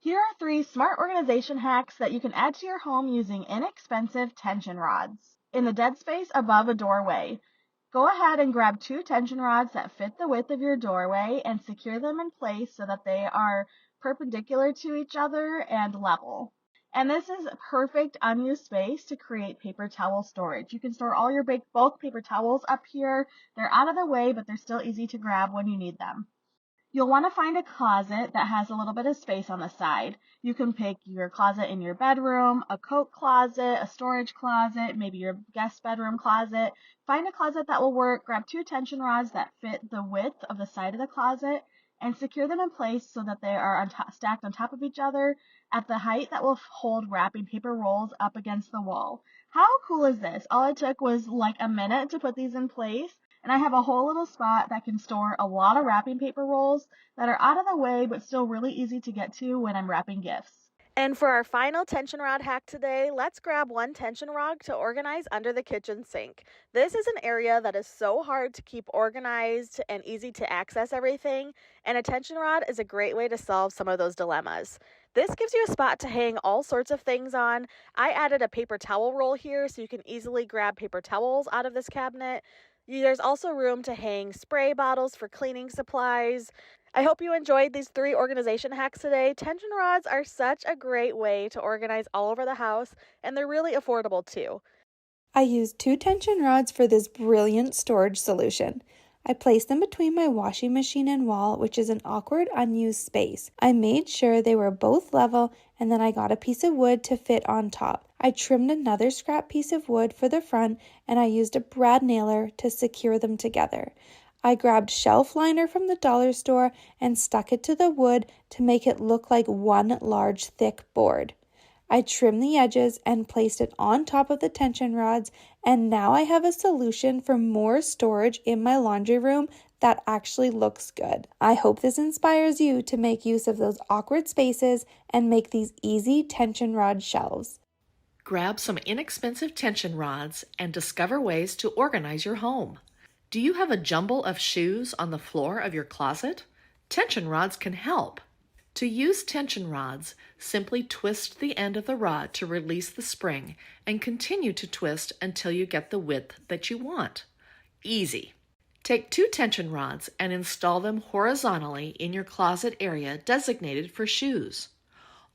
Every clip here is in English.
Here are 3 smart organization hacks that you can add to your home using inexpensive tension rods. In the dead space above a doorway, go ahead and grab 2 tension rods that fit the width of your doorway and secure them in place so that they are perpendicular to each other and level. And this is perfect unused space to create paper towel storage. You can store all your bulk paper towels up here. They're out of the way, but they're still easy to grab when you need them. You'll want to find a closet that has a little bit of space on the side. You can pick your closet in your bedroom, a coat closet, a storage closet, maybe your guest bedroom closet. Find a closet that will work. Grab 2 tension rods that fit the width of the side of the closet and secure them in place so that they are stacked on top of each other at the height that will hold wrapping paper rolls up against the wall. How cool is this? All it took was like a minute to put these in place. And I have a whole little spot that can store a lot of wrapping paper rolls that are out of the way but still really easy to get to when I'm wrapping gifts. And for our final tension rod hack today, let's grab 1 tension rod to organize under the kitchen sink. This is an area that is so hard to keep organized and easy to access everything, and a tension rod is a great way to solve some of those dilemmas. This gives you a spot to hang all sorts of things on. I added a paper towel roll here so you can easily grab paper towels out of this cabinet. There's also room to hang spray bottles for cleaning supplies. I hope you enjoyed these 3 organization hacks today. Tension rods are such a great way to organize all over the house, and they're really affordable too. I used 2 tension rods for this brilliant storage solution. I placed them between my washing machine and wall, which is an awkward, unused space. I made sure they were both level, and then I got a piece of wood to fit on top. I trimmed another scrap piece of wood for the front, and I used a brad nailer to secure them together. I grabbed shelf liner from the dollar store and stuck it to the wood to make it look like one large thick board. I trimmed the edges and placed it on top of the tension rods, and now I have a solution for more storage in my laundry room that actually looks good. I hope this inspires you to make use of those awkward spaces and make these easy tension rod shelves. Grab some inexpensive tension rods and discover ways to organize your home. Do you have a jumble of shoes on the floor of your closet? Tension rods can help. To use tension rods, simply twist the end of the rod to release the spring and continue to twist until you get the width that you want. Easy. Take 2 tension rods and install them horizontally in your closet area designated for shoes.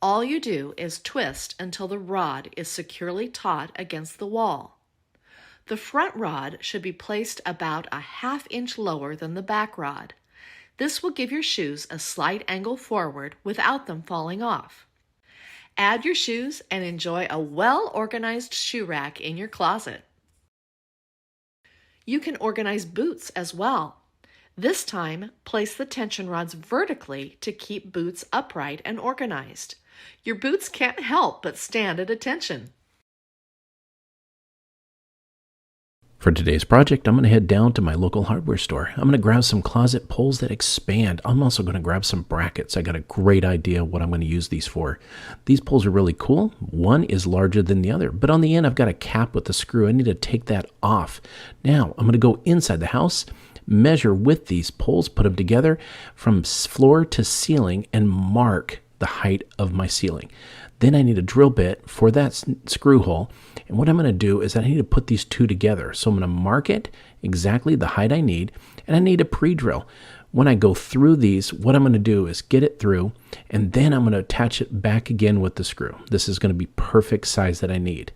All you do is twist until the rod is securely taut against the wall. The front rod should be placed about a ½ inch lower than the back rod. This will give your shoes a slight angle forward without them falling off. Add your shoes and enjoy a well-organized shoe rack in your closet. You can organize boots as well. This time, place the tension rods vertically to keep boots upright and organized. Your boots can't help but stand at attention. For today's project, I'm going to head down to my local hardware store. I'm going to grab some closet poles that expand. I'm also going to grab some brackets. I got a great idea what I'm going to use these for. These poles are really cool. One is larger than the other, but on the end I've got a cap with a screw. I need to take that off. Now I'm going to go inside the house, measure with these poles, put them together from floor to ceiling, and mark the height of my ceiling. Then I need a drill bit for that screw hole. And what I'm going to do is I need to put these 2 together. So I'm going to mark it exactly the height I need, and I need a pre-drill. When I go through these, what I'm going to do is get it through, and then I'm going to attach it back again with the screw. This is going to be perfect size that I need.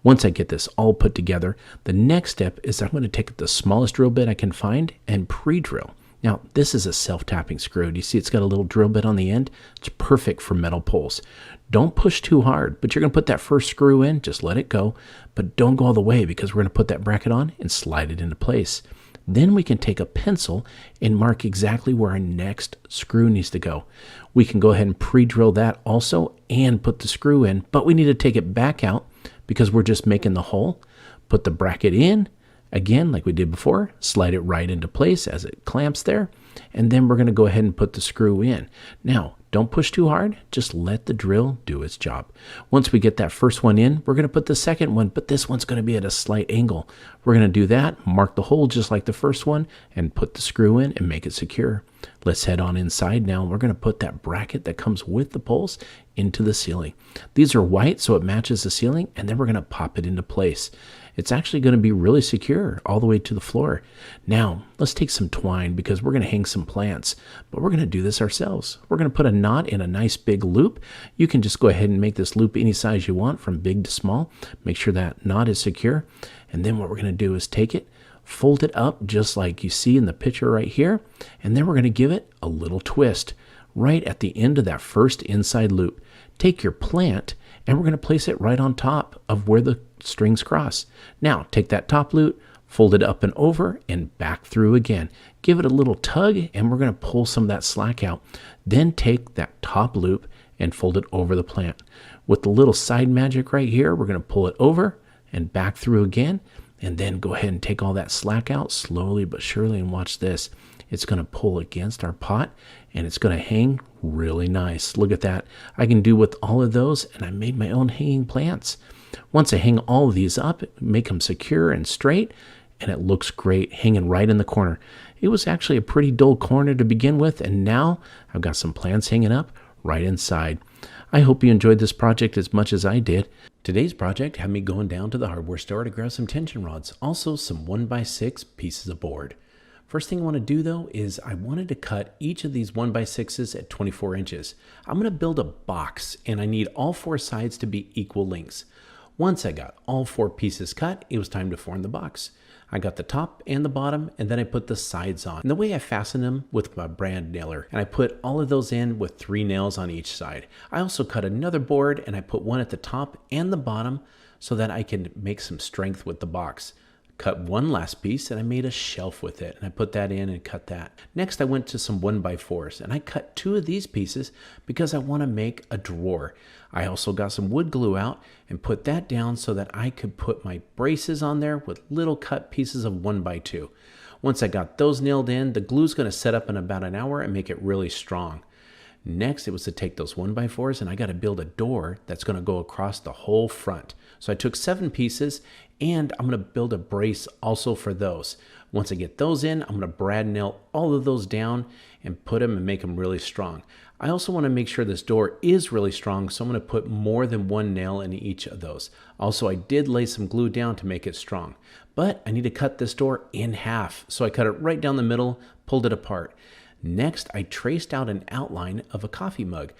Once I get this all put together, the next step is I'm going to take the smallest drill bit I can find and pre-drill. Now, this is a self-tapping screw. Do you see it's got a little drill bit on the end? It's perfect for metal poles. Don't push too hard, but you're going to put that first screw in. Just let it go, but don't go all the way because we're going to put that bracket on and slide it into place. Then we can take a pencil and mark exactly where our next screw needs to go. We can go ahead and pre-drill that also and put the screw in, but we need to take it back out because we're just making the hole, put the bracket in, Again, like we did before, slide it right into place as it clamps there. And then we're going to go ahead and put the screw in. Now, don't push too hard. Just let the drill do its job. Once we get that first one in, we're going to put the second one, but this one's going to be at a slight angle. We're going to do that, mark the hole just like the first one, and put the screw in and make it secure. Let's head on inside now. We're going to put that bracket that comes with the poles into the ceiling. These are white, so it matches the ceiling, and then we're going to pop it into place. It's actually going to be really secure all the way to the floor. Now, let's take some twine because we're going to hang some plants, but we're going to do this ourselves. We're going to put a knot in a nice big loop. You can just go ahead and make this loop any size you want, from big to small. Make sure that knot is secure. And then what we're going to do is take it, fold it up just like you see in the picture right here, and then we're going to give it a little twist right at the end of that first inside loop. Take your plant and we're going to place it right on top of where the strings cross. Now take that top loop, fold it up and over and back through again. Give it a little tug and we're going to pull some of that slack out. Then take that top loop and fold it over the plant. With the little side magic right here, we're going to pull it over and back through again, and then go ahead and take all that slack out slowly but surely, and watch this. It's going to pull against our pot and it's going to hang really nice. Look at that. I can do with all of those, and I made my own hanging plants. Once I hang all of these up, make them secure and straight, and it looks great hanging right in the corner. It was actually a pretty dull corner to begin with, and now I've got some plants hanging up right inside. I hope you enjoyed this project as much as I did. Today's project had me going down to the hardware store to grab some tension rods, also some 1x6 pieces of board. First thing I want to do though is I wanted to cut each of these 1x6s at 24 inches. I'm going to build a box and I need all four sides to be equal lengths. Once I got all four pieces cut, it was time to form the box. I got the top and the bottom, and then I put the sides on. And the way I fasten them with my brand nailer, and I put all of those in with 3 nails on each side. I also cut another board and I put one at the top and the bottom so that I can make some strength with the box. Cut one last piece and I made a shelf with it, and I put that in and cut that. Next I went to some 1x4s and I cut 2 of these pieces because I want to make a drawer. I also got some wood glue out and put that down so that I could put my braces on there with little cut pieces of 1x2. Once I got those nailed in, the glue's going to set up in about an hour and make it really strong. Next, it was to take those 1x4s and I got to build a door that's going to go across the whole front. So I took 7 pieces and I'm going to build a brace also for those. Once I get those in, I'm going to brad nail all of those down and put them and make them really strong. I also want to make sure this door is really strong, so I'm going to put more than 1 nail in each of those. Also, I did lay some glue down to make it strong, but I need to cut this door in half. So I cut it right down the middle, pulled it apart. Next, I traced out an outline of a coffee mug.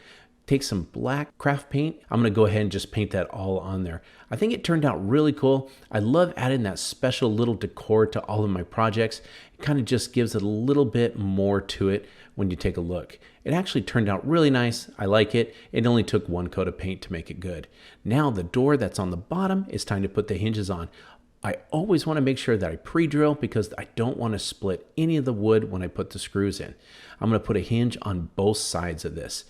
Take some black craft paint. I'm going to go ahead and just paint that all on there. I think it turned out really cool. I love adding that special little decor to all of my projects. It kind of just gives it a little bit more to it when you take a look. It actually turned out really nice. I like it. It only took 1 coat of paint to make it good. Now the door that's on the bottom, it's time to put the hinges on. I always want to make sure that I pre-drill because I don't want to split any of the wood when I put the screws in. I'm going to put a hinge on both sides of this.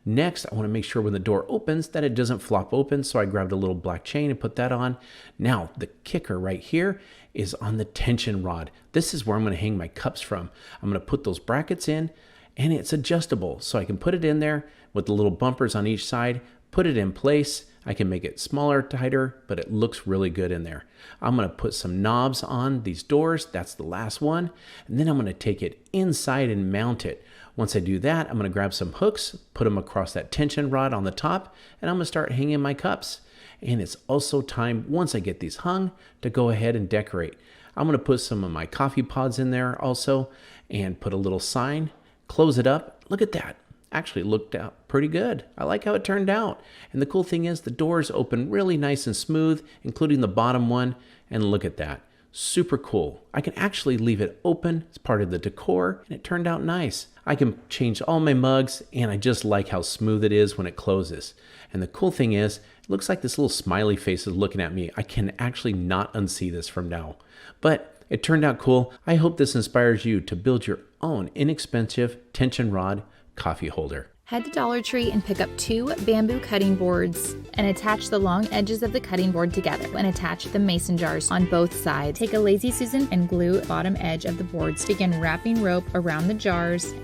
Next, I want to make sure when the door opens that it doesn't flop open, so I grabbed a little black chain and put that on. Now, the kicker right here is on the tension rod. This is where I'm going to hang my cups from. I'm going to put those brackets in, and it's adjustable, so I can put it in there with the little bumpers on each side, put it in place. I can make it smaller, tighter, but it looks really good in there. I'm going to put some knobs on these doors. That's the last one. And then I'm going to take it inside and mount it. Once I do that, I'm going to grab some hooks, put them across that tension rod on the top, and I'm going to start hanging my cups. And it's also time, once I get these hung, to go ahead and decorate. I'm going to put some of my coffee pods in there also, and put a little sign, close it up. Look at that. Actually looked out pretty good. I like how it turned out. And the cool thing is the doors open really nice and smooth, including the bottom one. And look at that. Super cool. I can actually leave it open as part of the decor, and it turned out nice. I can change all my mugs, and I just like how smooth it is when it closes. And the cool thing is, it looks like this little smiley face is looking at me. I can actually not unsee this from now. But it turned out cool. I hope this inspires you to build your own inexpensive tension rod coffee holder. Head to Dollar Tree and pick up 2 bamboo cutting boards and attach the long edges of the cutting board together and attach the mason jars on both sides. Take a Lazy Susan and glue the bottom edge of the boards. Begin wrapping rope around the jars.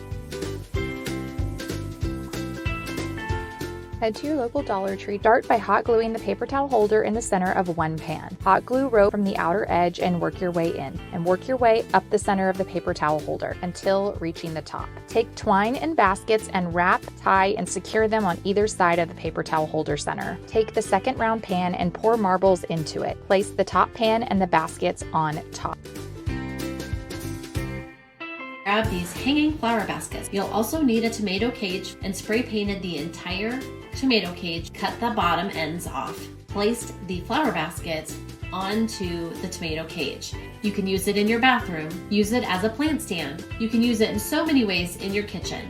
Head to your local Dollar Tree. Start by hot gluing the paper towel holder in the center of one pan. Hot glue rope from the outer edge and work your way in. And work your way up the center of the paper towel holder until reaching the top. Take twine and baskets and wrap, tie, and secure them on either side of the paper towel holder center. Take the second round pan and pour marbles into it. Place the top pan and the baskets on top. Grab these hanging flower baskets. You'll also need a tomato cage and spray painted the entire tomato cage. Cut the bottom ends off. Place the flower baskets onto the tomato cage. You can use it in your bathroom, use it as a plant stand. You can use it in so many ways in your kitchen.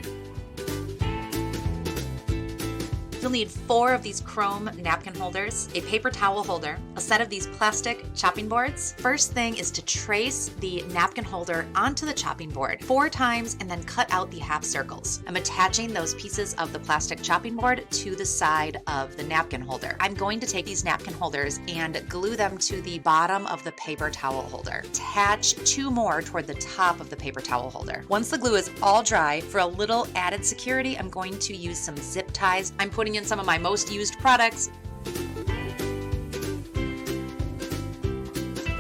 You'll need 4 of these chrome napkin holders, a paper towel holder, a set of these plastic chopping boards. First thing is to trace the napkin holder onto the chopping board 4 times and then cut out the half circles. I'm attaching those pieces of the plastic chopping board to the side of the napkin holder. I'm going to take these napkin holders and glue them to the bottom of the paper towel holder. Attach 2 more toward the top of the paper towel holder. Once the glue is all dry, for a little added security, I'm going to use some zip ties. I'm putting in some of my most used products.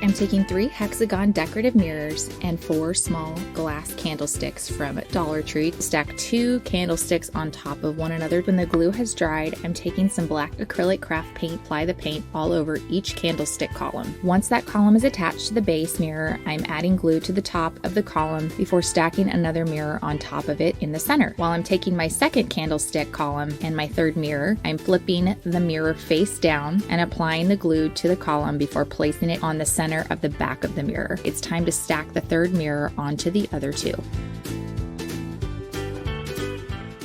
I'm taking 3 hexagon decorative mirrors and 4 small glass candlesticks from Dollar Tree. Stack 2 candlesticks on top of one another. When the glue has dried, I'm taking some black acrylic craft paint, apply the paint all over each candlestick column. Once that column is attached to the base mirror, I'm adding glue to the top of the column before stacking another mirror on top of it in the center. While I'm taking my second candlestick column and my third mirror, I'm flipping the mirror face down and applying the glue to the column before placing it on the center of the back of the mirror. It's time to stack the third mirror onto the other 2.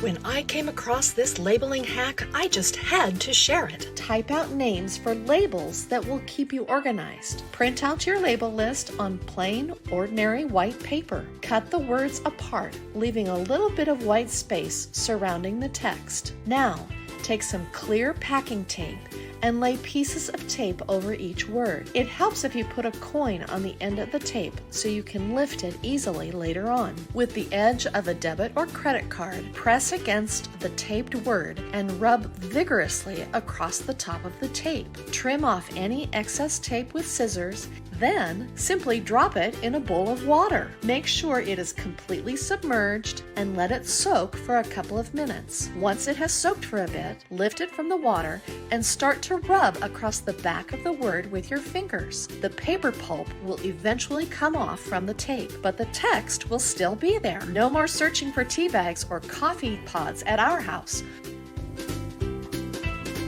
When I came across this labeling hack, I just had to share it. Type out names for labels that will keep you organized. Print out your label list on plain, ordinary white paper. Cut the words apart, leaving a little bit of white space surrounding the text. Now, take some clear packing tape and lay pieces of tape over each word. It helps if you put a coin on the end of the tape so you can lift it easily later on. With the edge of a debit or credit card, press against the taped word and rub vigorously across the top of the tape. Trim off any excess tape with scissors, then simply drop it in a bowl of water. Make sure it is completely submerged and let it soak for a couple of minutes. Once it has soaked for a bit, lift it from the water and start to rub across the back of the word with your fingers. The paper pulp will eventually come off from the tape, but the text will still be there. No more searching for tea bags or coffee pods at our house.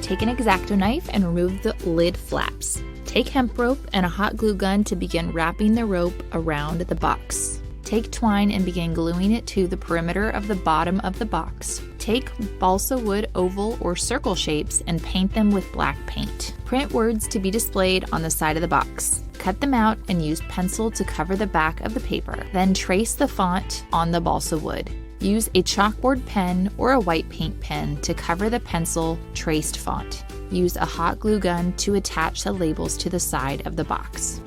Take an X-Acto knife and remove the lid flaps. Take hemp rope and a hot glue gun to begin wrapping the rope around the box. Take twine and begin gluing it to the perimeter of the bottom of the box. Take balsa wood oval or circle shapes and paint them with black paint. Print words to be displayed on the side of the box. Cut them out and use pencil to cover the back of the paper. Then trace the font on the balsa wood. Use a chalkboard pen or a white paint pen to cover the pencil traced font. Use a hot glue gun to attach the labels to the side of the box.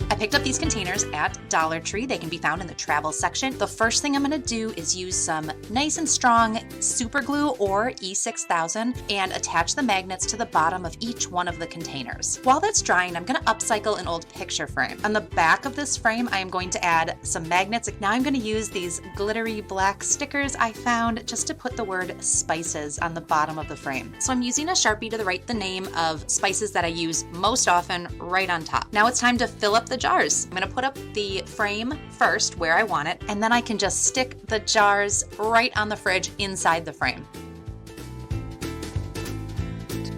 I picked up these containers at Dollar Tree. They can be found in the travel section. The first thing I'm going to do is use some nice and strong super glue or E6000 and attach the magnets to the bottom of each one of the containers. While that's drying, I'm going to upcycle an old picture frame. On the back of this frame, I am going to add some magnets. Now I'm going to use these glittery black stickers I found just to put the word spices on the bottom of the frame. So I'm using a Sharpie to write the name of spices that I use most often right on top. Now it's time to fill up the jars. I'm going to put up the frame first where I want it, and then I can just stick the jars right on the fridge inside the frame.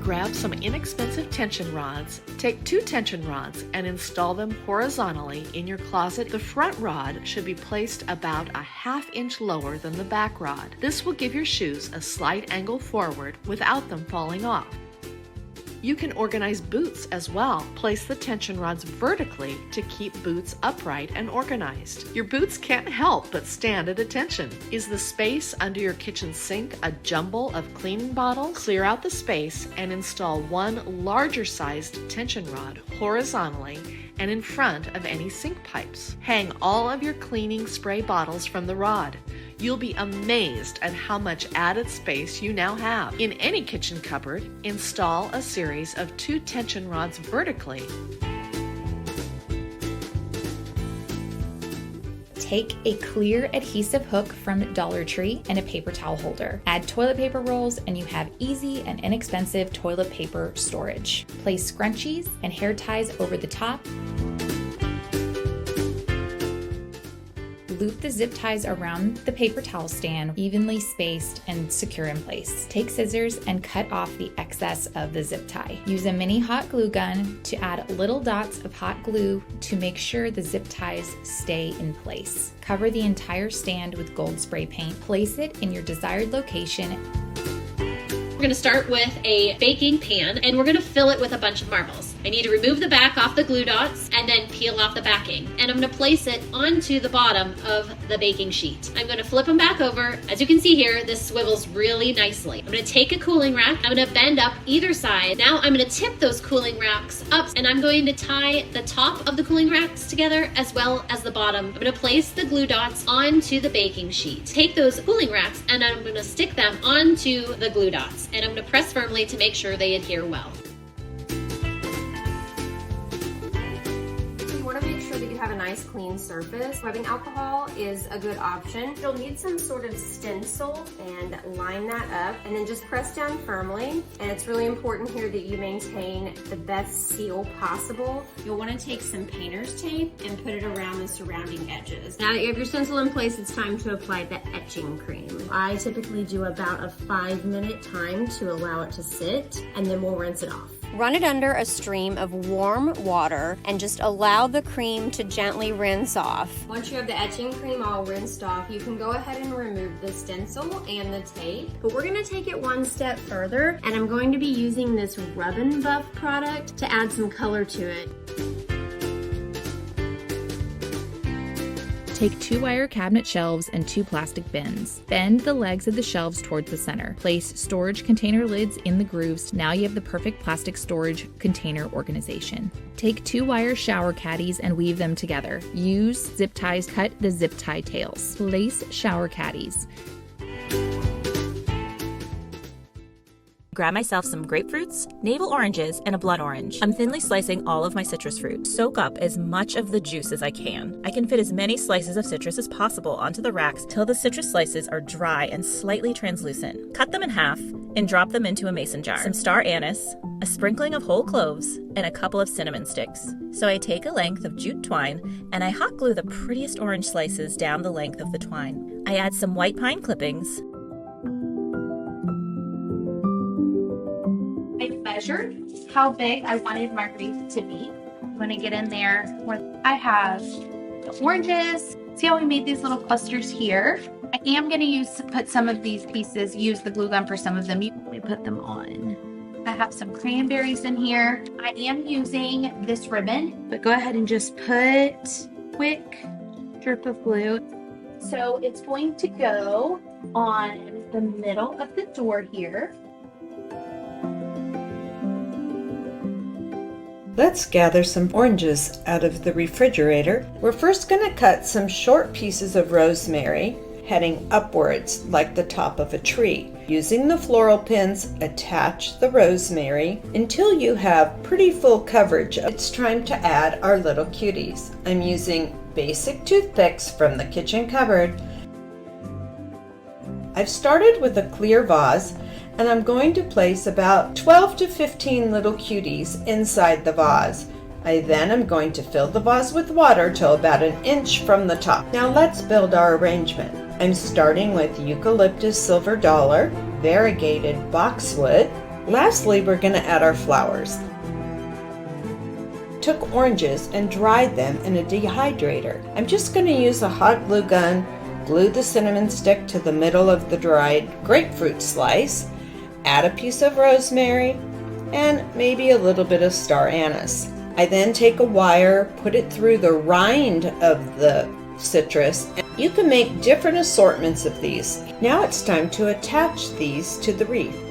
Grab some inexpensive tension rods. Take 2 tension rods and install them horizontally in your closet. The front rod should be placed about a ½ inch lower than the back rod. This will give your shoes a slight angle forward without them falling off. You can organize boots as well. Place the tension rods vertically to keep boots upright and organized. Your boots can't help but stand at attention. Is the space under your kitchen sink a jumble of cleaning bottles? Clear out the space and install one larger sized tension rod horizontally and in front of any sink pipes. Hang all of your cleaning spray bottles from the rod. You'll be amazed at how much added space you now have. In any kitchen cupboard, install a series of 2 tension rods vertically. Take a clear adhesive hook from Dollar Tree and a paper towel holder. Add toilet paper rolls and you have easy and inexpensive toilet paper storage. Place scrunchies and hair ties over the top. Loop the zip ties around the paper towel stand, evenly spaced and secure in place. Take scissors and cut off the excess of the zip tie. Use a mini hot glue gun to add little dots of hot glue to make sure the zip ties stay in place. Cover the entire stand with gold spray paint. Place it in your desired location. We're going to start with a baking pan and we're going to fill it with a bunch of marbles. I need to remove the back off the glue dots and then peel off the backing. And I'm going to place it onto the bottom of the baking sheet. I'm going to flip them back over. As you can see here, this swivels really nicely. I'm going to take a cooling rack. I'm going to bend up either side. Now I'm going to tip those cooling racks up and I'm going to tie the top of the cooling racks together as well as the bottom. I'm going to place the glue dots onto the baking sheet. Take those cooling racks and I'm going to stick them onto the glue dots. And I'm going to press firmly to make sure they adhere well. That you have a nice clean surface. Rubbing alcohol is a good option. You'll need some sort of stencil and line that up and then just press down firmly. And it's really important here that you maintain the best seal possible. You'll want to take some painter's tape and put it around the surrounding edges. Now that you have your stencil in place, it's time to apply the etching cream. I typically do about a 5-minute time to allow it to sit and then we'll rinse it off. Run it under a stream of warm water and just allow the cream to gently rinse off. Once you have the etching cream all rinsed off, you can go ahead and remove the stencil and the tape. But we're going to take it one step further and I'm going to be using this Rub and Buff product to add some color to it. Take 2 wire cabinet shelves and 2 plastic bins. Bend the legs of the shelves towards the center. Place storage container lids in the grooves. Now you have the perfect plastic storage container organization. Take 2 wire shower caddies and weave them together. Use zip ties, cut the zip tie tails. Place shower caddies. Grab myself some grapefruits, navel oranges, and a blood orange. I'm thinly slicing all of my citrus fruit. Soak up as much of the juice as I can. I can fit as many slices of citrus as possible onto the racks till the citrus slices are dry and slightly translucent. Cut them in half and drop them into a mason jar. Some star anise, a sprinkling of whole cloves, and a couple of cinnamon sticks. So I take a length of jute twine and I hot glue the prettiest orange slices down the length of the twine. I add some white pine clippings. I measured how big I wanted my wreath to be. I'm going to get in there where I have the oranges. See how we made these little clusters here? I am going to put some of these pieces, use the glue gun for some of them. We put them on. I have some cranberries in here. I am using this ribbon, but go ahead and just put quick drip of glue. So it's going to go on the middle of the door here. Let's gather some oranges out of the refrigerator. We're first going to cut some short pieces of rosemary heading upwards like the top of a tree. Using the floral pins, attach the rosemary until you have pretty full coverage. It's time to add our little cuties. I'm using basic toothpicks from the kitchen cupboard. I've started with a clear vase and I'm going to place about 12 to 15 little cuties inside the vase. I then am going to fill the vase with water till about 1 inch from the top. Now let's build our arrangement. I'm starting with eucalyptus silver dollar, variegated boxwood. Lastly, we're going to add our flowers. Took oranges and dried them in a dehydrator. I'm just going to use a hot glue gun, glue the cinnamon stick to the middle of the dried grapefruit slice, add a piece of rosemary, and maybe a little bit of star anise. I then take a wire, put it through the rind of the citrus. You can make different assortments of these. Now it's time to attach these to the wreath.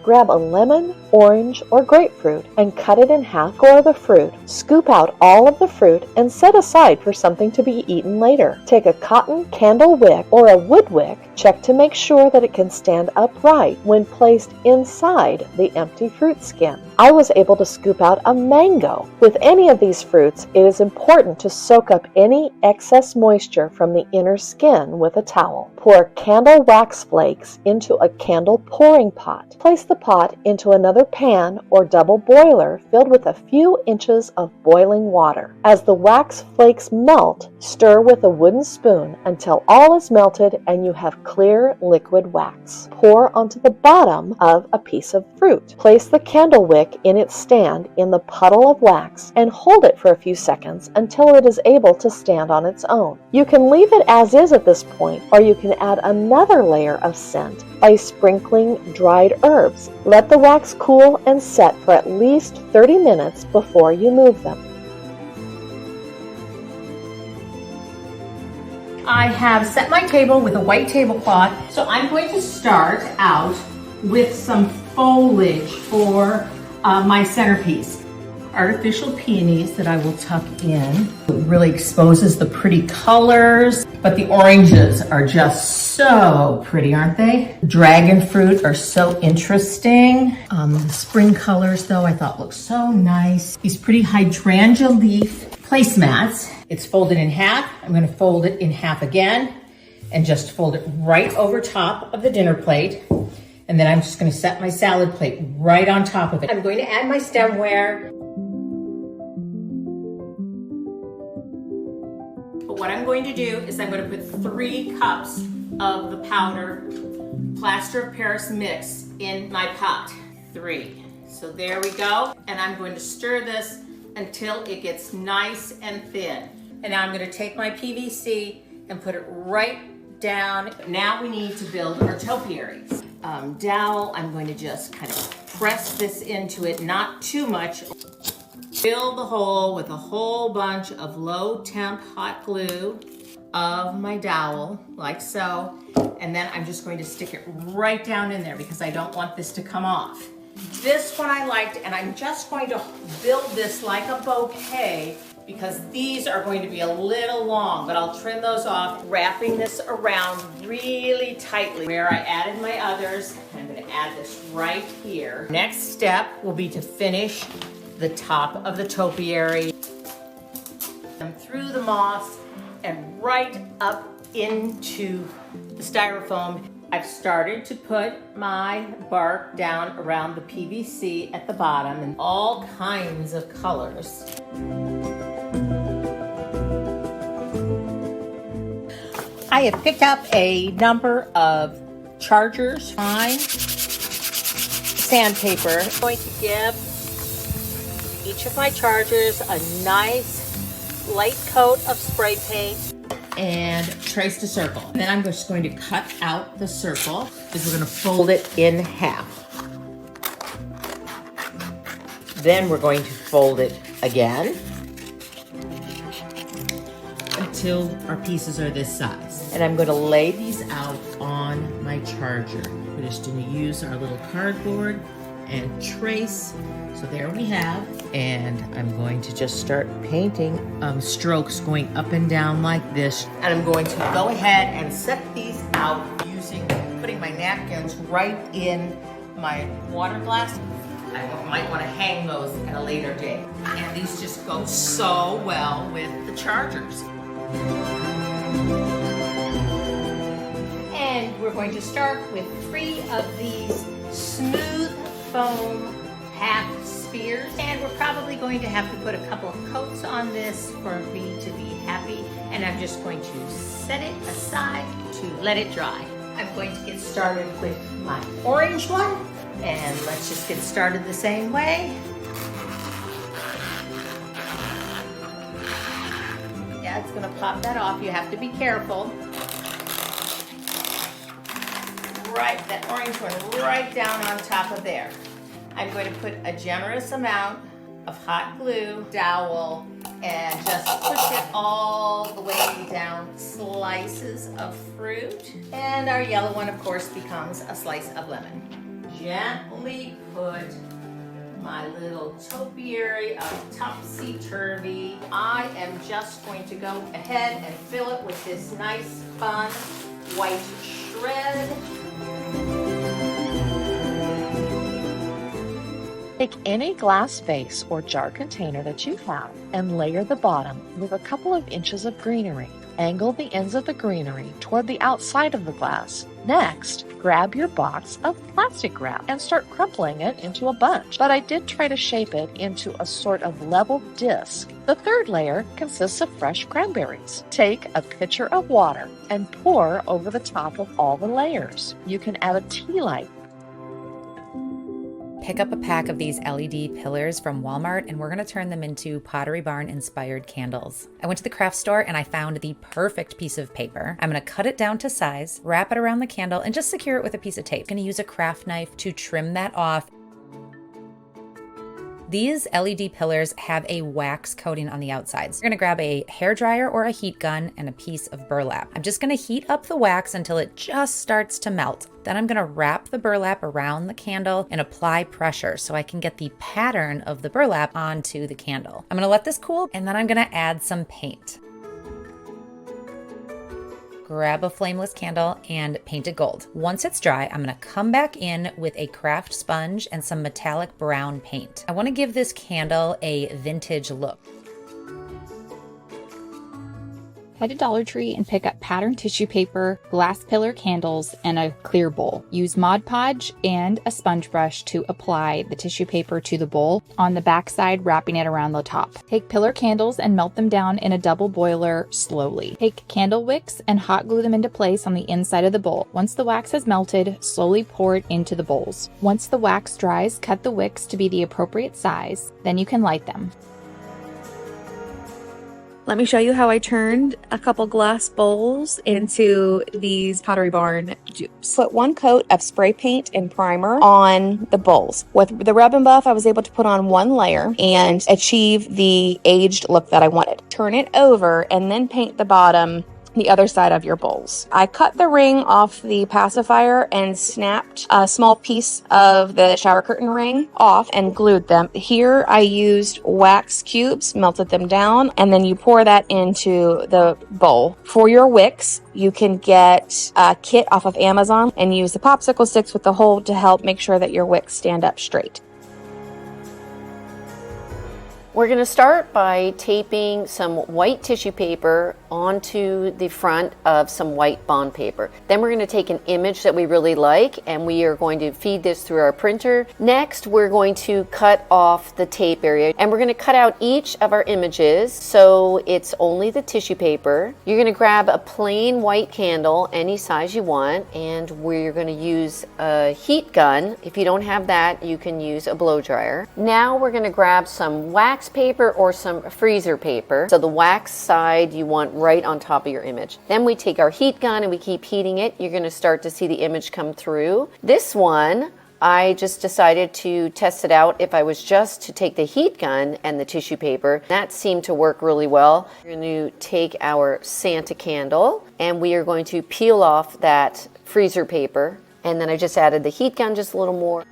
Grab a lemon, orange, or grapefruit and cut it in half. Core the fruit. Scoop out all of the fruit and set aside for something to be eaten later. Take a cotton candle wick or a wood wick. Check to make sure that it can stand upright when placed inside the empty fruit skin. I was able to scoop out a mango. With any of these fruits, it is important to soak up any excess moisture from the inner skin with a towel. Pour candle wax flakes into a candle pouring pot. Place the pot into another pan or double boiler filled with a few inches of boiling water. As the wax flakes melt, stir with a wooden spoon until all is melted and you have clear liquid wax. Pour onto the bottom of a piece of fruit. Place the candle wick in its stand in the puddle of wax and hold it for a few seconds until it is able to stand on its own. You can leave it as is at this point, or you can add another layer of scent by sprinkling dried herbs. Let the wax cool and set for at least 30 minutes before you move them. I have set my table with a white tablecloth, so I'm going to start out with some foliage for my centerpiece. Artificial peonies that I will tuck in. It really exposes the pretty colors, but the oranges are just so pretty, aren't they? Dragon fruit are so interesting. The spring colors, though, I thought looked so nice. These pretty hydrangea leaf placemats. It's folded in half. I'm going to fold it in half again and just fold it right over top of the dinner plate. And then I'm just going to set my salad plate right on top of it. I'm going to add my stemware. But what I'm going to do is I'm going to put 3 cups of the powder plaster of Paris mix in my pot. 3. So there we go. And I'm going to stir this until it gets nice and thin. And now I'm going to take my PVC and put it right down. Now we need to build our topiaries. Dowel, I'm going to just kind of press this into it, not too much. Fill the hole with a whole bunch of low temp hot glue of my dowel, like so. And then I'm just going to stick it right down in there because I don't want this to come off. This one I liked, and I'm just going to build this like a bouquet because these are going to be a little long, but I'll trim those off, wrapping this around really tightly where I added my others. I'm going to add this right here. Next step will be to finish the top of the topiary. Through the moss and right up into the styrofoam. I've started to put my bark down around the PVC at the bottom in all kinds of colors. I have picked up a number of chargers, fine sandpaper. I'm going to give each of my chargers a nice light coat of spray paint and trace a circle. And then I'm just going to cut out the circle because we're going to fold it in half. Then we're going to fold it again until our pieces are this size. And I'm going to lay these out on my charger. We're just going to use our little cardboard and trace. So there we have, and I'm going to just start painting strokes going up and down like this. And I'm going to go ahead and set these out putting my napkins right in my water glass. I might want to hang those at a later date. And these just go so well with the chargers. And we're going to start with 3 of these smooth foam half spheres, and we're probably going to have to put a couple of coats on this for me to be happy, and I'm just going to set it aside to let it dry. I'm going to get started with my orange one, and let's just get started the same way. Yeah, it's going to pop that off. You have to be careful. right, that orange one right down on top of there. I'm going to put a generous amount of hot glue, dowel, and just push it all the way down slices of fruit. And our yellow one, of course, becomes a slice of lemon. Gently put my little topiary of topsy-turvy. I am just going to go ahead and fill it with this nice, fun, white shred. Take any glass vase or jar container that you have and layer the bottom with a couple of inches of greenery. Angle the ends of the greenery toward the outside of the glass. Next, grab your box of plastic wrap and start crumpling it into a bunch. But I did try to shape it into a sort of level disc. The third layer consists of fresh cranberries. Take a pitcher of water and pour over the top of all the layers. You can add a tea light. Pick up a pack of these LED pillars from Walmart and we're going to turn them into Pottery Barn inspired candles. I went to the craft store and I found the perfect piece of paper. I'm going to cut it down to size, wrap it around the candle, and just secure it with a piece of tape. I'm going to use a craft knife to trim that off. These LED pillars have a wax coating on the outside. So you're gonna grab a hairdryer or a heat gun and a piece of burlap. I'm just gonna heat up the wax until it just starts to melt. Then I'm gonna wrap the burlap around the candle and apply pressure so I can get the pattern of the burlap onto the candle. I'm gonna let this cool and then I'm gonna add some paint. Grab a flameless candle and paint it gold. Once it's dry, I'm gonna come back in with a craft sponge and some metallic brown paint. I wanna give this candle a vintage look. Head to Dollar Tree and pick up patterned tissue paper, glass pillar candles, and a clear bowl. Use Mod Podge and a sponge brush to apply the tissue paper to the bowl, on the back side wrapping it around the top. Take pillar candles and melt them down in a double boiler slowly. Take candle wicks and hot glue them into place on the inside of the bowl. Once the wax has melted, slowly pour it into the bowls. Once the wax dries, cut the wicks to be the appropriate size, then you can light them. Let me show you how I turned a couple glass bowls into these Pottery Barn dupes. Put one coat of spray paint and primer on the bowls. With the Rub and Buff, I was able to put on one layer and achieve the aged look that I wanted. Turn it over and then paint the bottom the other side of your bowls. I cut the ring off the pacifier and snapped a small piece of the shower curtain ring off and glued them. Here I used wax cubes, melted them down, and then you pour that into the bowl. For your wicks, you can get a kit off of Amazon and use the popsicle sticks with the hole to help make sure that your wicks stand up straight. We're going to start by taping some white tissue paper onto the front of some white bond paper. Then we're going to take an image that we really like and we are going to feed this through our printer. Next, we're going to cut off the tape area and we're going to cut out each of our images so it's only the tissue paper. You're going to grab a plain white candle, any size you want, and we're going to use a heat gun. If you don't have that, you can use a blow dryer. Now we're going to grab some wax paper or some freezer paper. So the wax side you want right on top of your image. Then we take our heat gun and we keep heating it. You're going to start to see the image come through. This one, I just decided to test it out if I was just to take the heat gun and the tissue paper. That seemed to work really well. We're going to take our Santa candle and we are going to peel off that freezer paper. And then I just added the heat gun just a little more.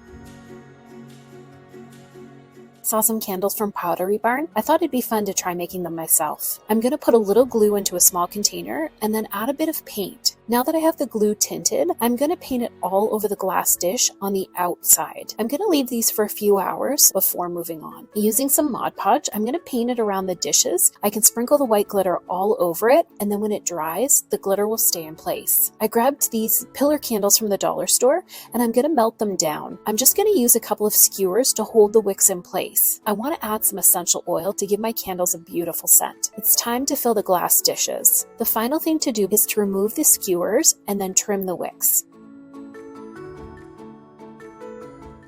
Saw some candles from Pottery Barn. I thought it'd be fun to try making them myself. I'm going to put a little glue into a small container and then add a bit of paint. Now that I have the glue tinted, I'm going to paint it all over the glass dish on the outside. I'm going to leave these for a few hours before moving on. Using some Mod Podge, I'm going to paint it around the dishes. I can sprinkle the white glitter all over it, and then when it dries, the glitter will stay in place. I grabbed these pillar candles from the dollar store, and I'm going to melt them down. I'm just going to use a couple of skewers to hold the wicks in place. I want to add some essential oil to give my candles a beautiful scent. It's time to fill the glass dishes. The final thing to do is to remove the skewers and then trim the wicks.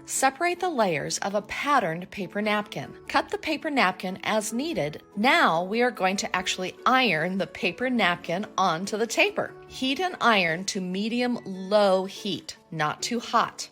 Separate the layers of a patterned paper napkin. Cut the paper napkin as needed. Now we are going to actually iron the paper napkin onto the taper. Heat and iron to medium-low heat, not too hot.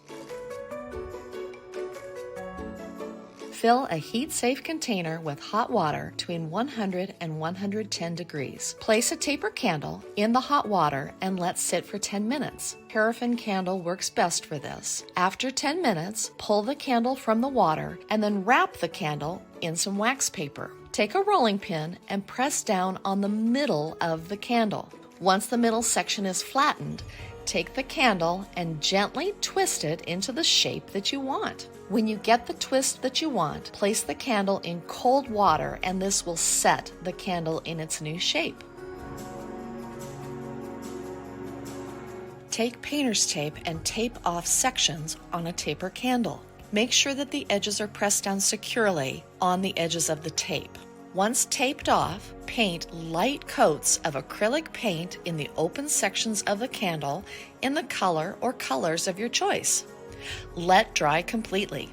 Fill a heat-safe container with hot water between 100 and 110 degrees. Place a taper candle in the hot water and let sit for 10 minutes. Paraffin candle works best for this. After 10 minutes, pull the candle from the water and then wrap the candle in some wax paper. Take a rolling pin and press down on the middle of the candle. Once the middle section is flattened, take the candle and gently twist it into the shape that you want. When you get the twist that you want, place the candle in cold water and this will set the candle in its new shape. Take painter's tape and tape off sections on a taper candle. Make sure that the edges are pressed down securely on the edges of the tape. Once taped off, paint light coats of acrylic paint in the open sections of the candle in the color or colors of your choice. Let dry completely.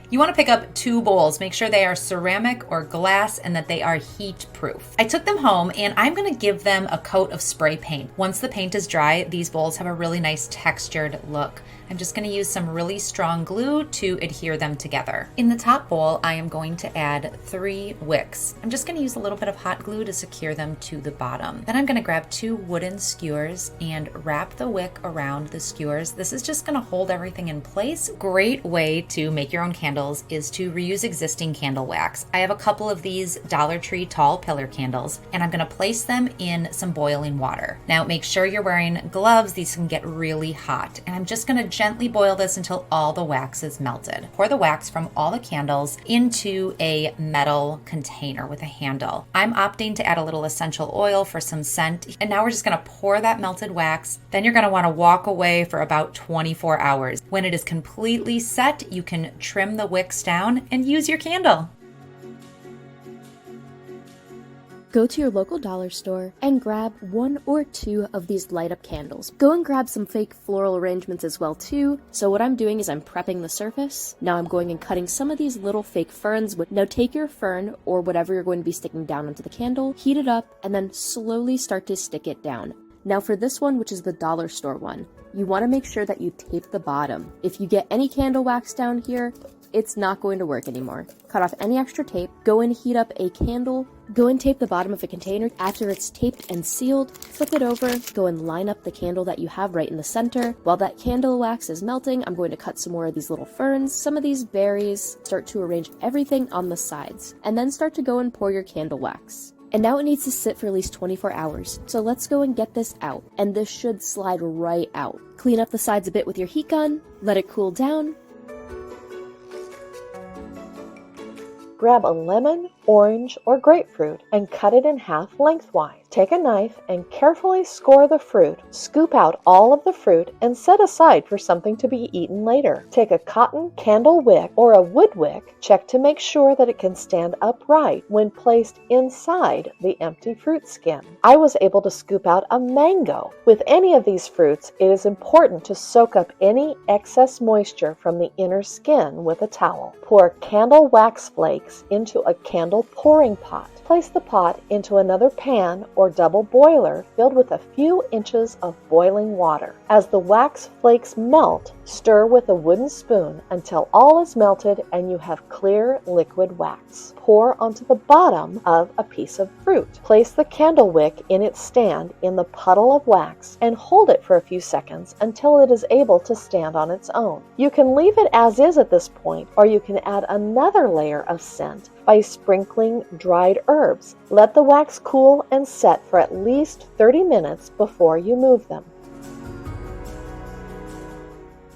You want to pick up 2 bowls. Make sure they are ceramic or glass and that they are heat proof. I took them home and I'm going to give them a coat of spray paint. Once the paint is dry, these bowls have a really nice textured look. I'm just going to use some really strong glue to adhere them together. In the top bowl, I am going to add 3 wicks. I'm just going to use a little bit of hot glue to secure them to the bottom. Then I'm going to grab 2 wooden skewers and wrap the wick around the skewers. This is just going to hold everything in place. Great way to make your own candles is to reuse existing candle wax. I have a couple of these Dollar Tree tall pillar candles and I'm going to place them in some boiling water. Now make sure you're wearing gloves. These can get really hot. And I'm just going to gently boil this until all the wax is melted. Pour the wax from all the candles into a metal container with a handle. I'm opting to add a little essential oil for some scent. And now we're just going to pour that melted wax. Then you're going to want to walk away for about 24 hours. When it is completely set, you can trim the wicks down and use your candle. Go to your local dollar store and grab 1 or 2 of these light up candles. Go and grab some fake floral arrangements as well too. So what I'm doing is I'm prepping the surface. Now I'm going and cutting some of these little fake ferns. Now take your fern or whatever you're going to be sticking down onto the candle, heat it up, and then slowly start to stick it down. Now for this one, which is the dollar store one, you want to make sure that you tape the bottom. If you get any candle wax down here, it's not going to work anymore. Cut off any extra tape, go and heat up a candle, go and tape the bottom of a container. After it's taped and sealed, flip it over, go and line up the candle that you have right in the center. While that candle wax is melting, I'm going to cut some more of these little ferns, some of these berries, start to arrange everything on the sides, and then start to go and pour your candle wax. And now it needs to sit for at least 24 hours. So let's go and get this out. And this should slide right out. Clean up the sides a bit with your heat gun, let it cool down. Grab a lemon, orange, or grapefruit and cut it in half lengthwise. Take a knife and carefully score the fruit. Scoop out all of the fruit and set aside for something to be eaten later. Take a cotton candle wick or a wood wick. Check to make sure that it can stand upright when placed inside the empty fruit skin. I was able to scoop out a mango. With any of these fruits, it is important to soak up any excess moisture from the inner skin with a towel. Pour candle wax flakes into a candle pouring pot. Place the pot into another pan or double boiler filled with a few inches of boiling water. As the wax flakes melt, stir with a wooden spoon until all is melted and you have clear liquid wax. Pour onto the bottom of a piece of fruit. Place the candle wick in its stand in the puddle of wax and hold it for a few seconds until it is able to stand on its own. You can leave it as is at this point, or you can add another layer of scent by sprinkling dried herbs. Let the wax cool and set for at least 30 minutes before you move them.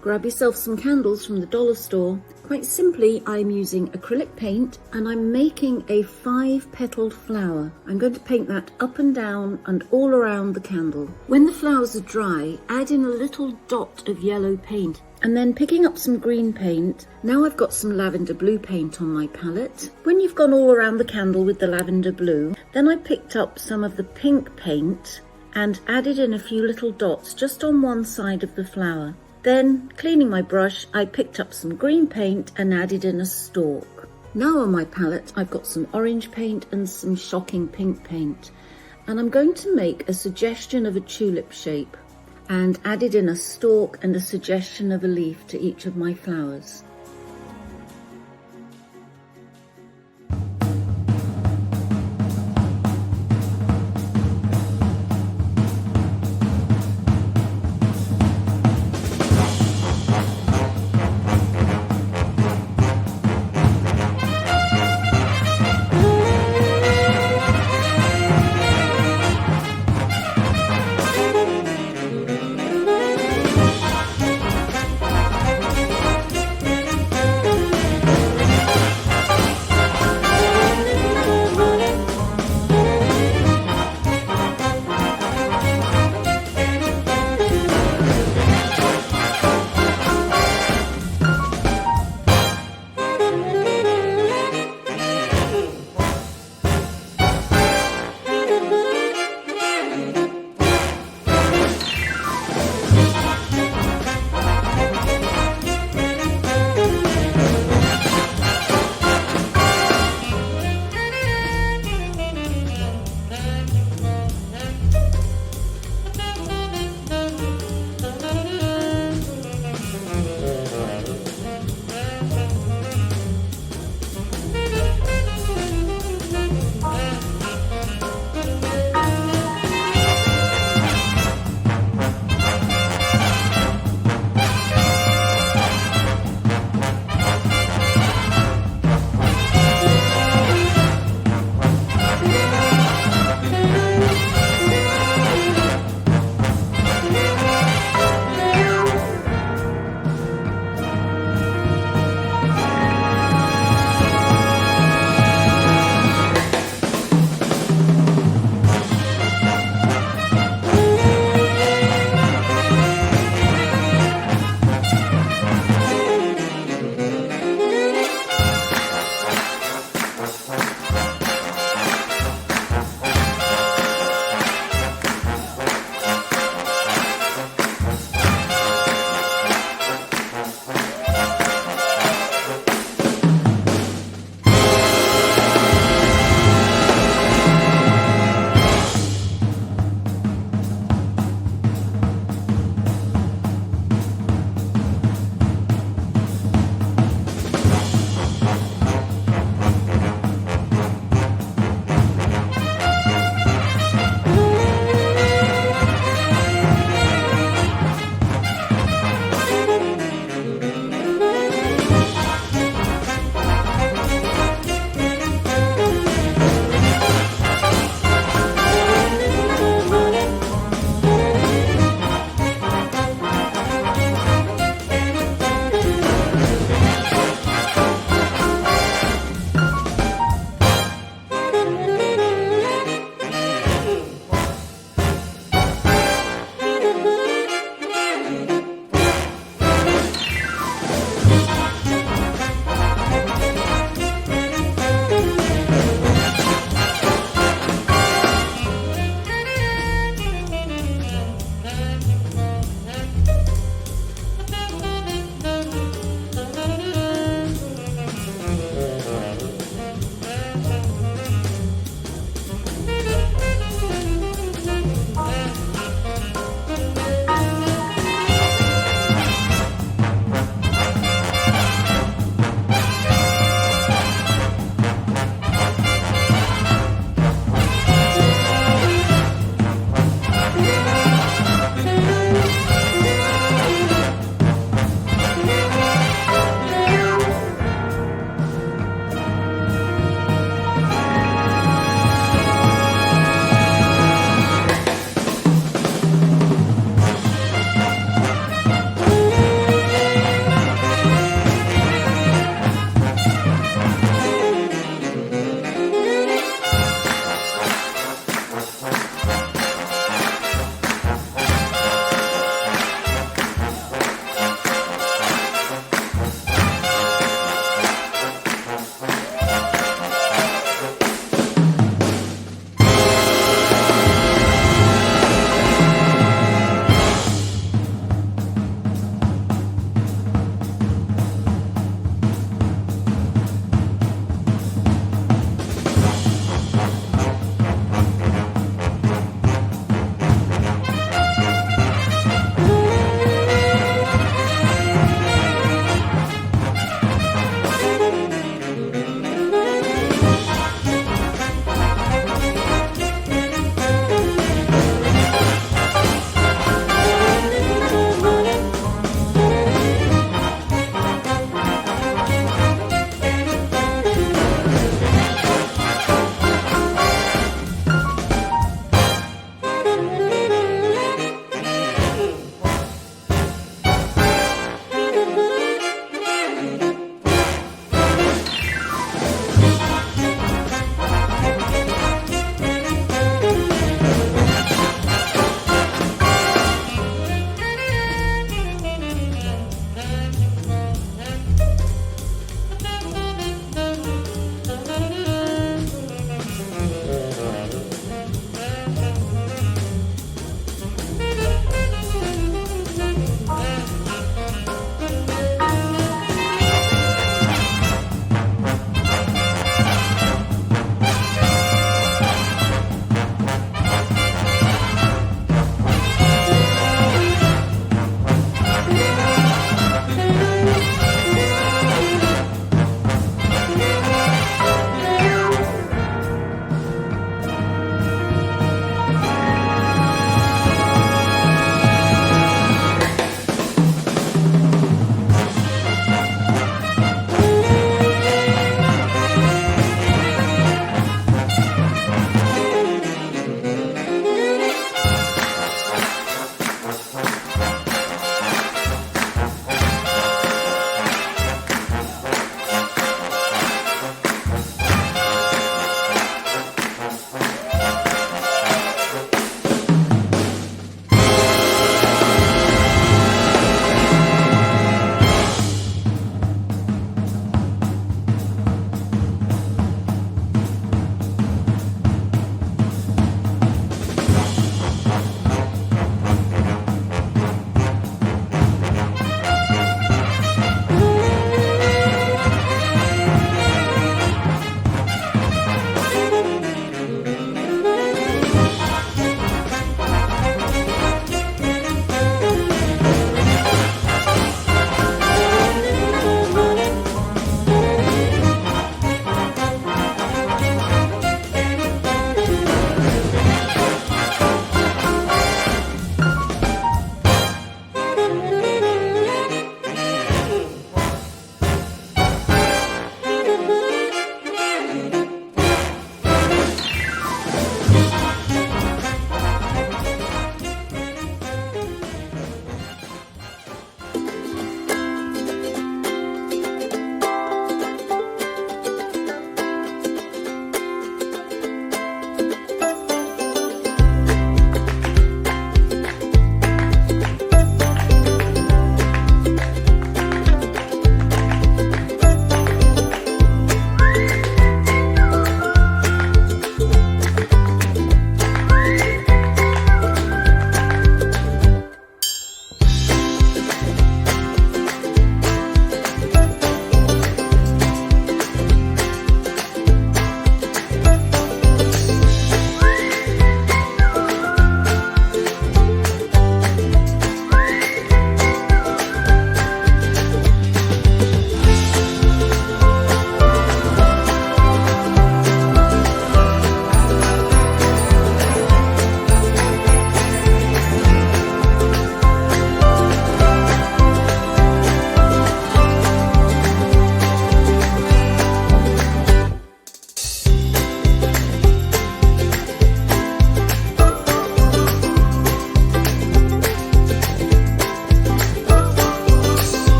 Grab yourself some candles from the dollar store. Quite simply, I'm using acrylic paint and I'm making a 5-petaled flower. I'm going to paint that up and down and all around the candle. When the flowers are dry, add in a little dot of yellow paint. And then picking up some green paint, now I've got some lavender blue paint on my palette. When you've gone all around the candle with the lavender blue, then I picked up some of the pink paint and added in a few little dots just on one side of the flower. Then, cleaning my brush, I picked up some green paint and added in a stalk. Now on my palette, I've got some orange paint and some shocking pink paint. And I'm going to make a suggestion of a tulip shape and added in a stalk and a suggestion of a leaf to each of my flowers.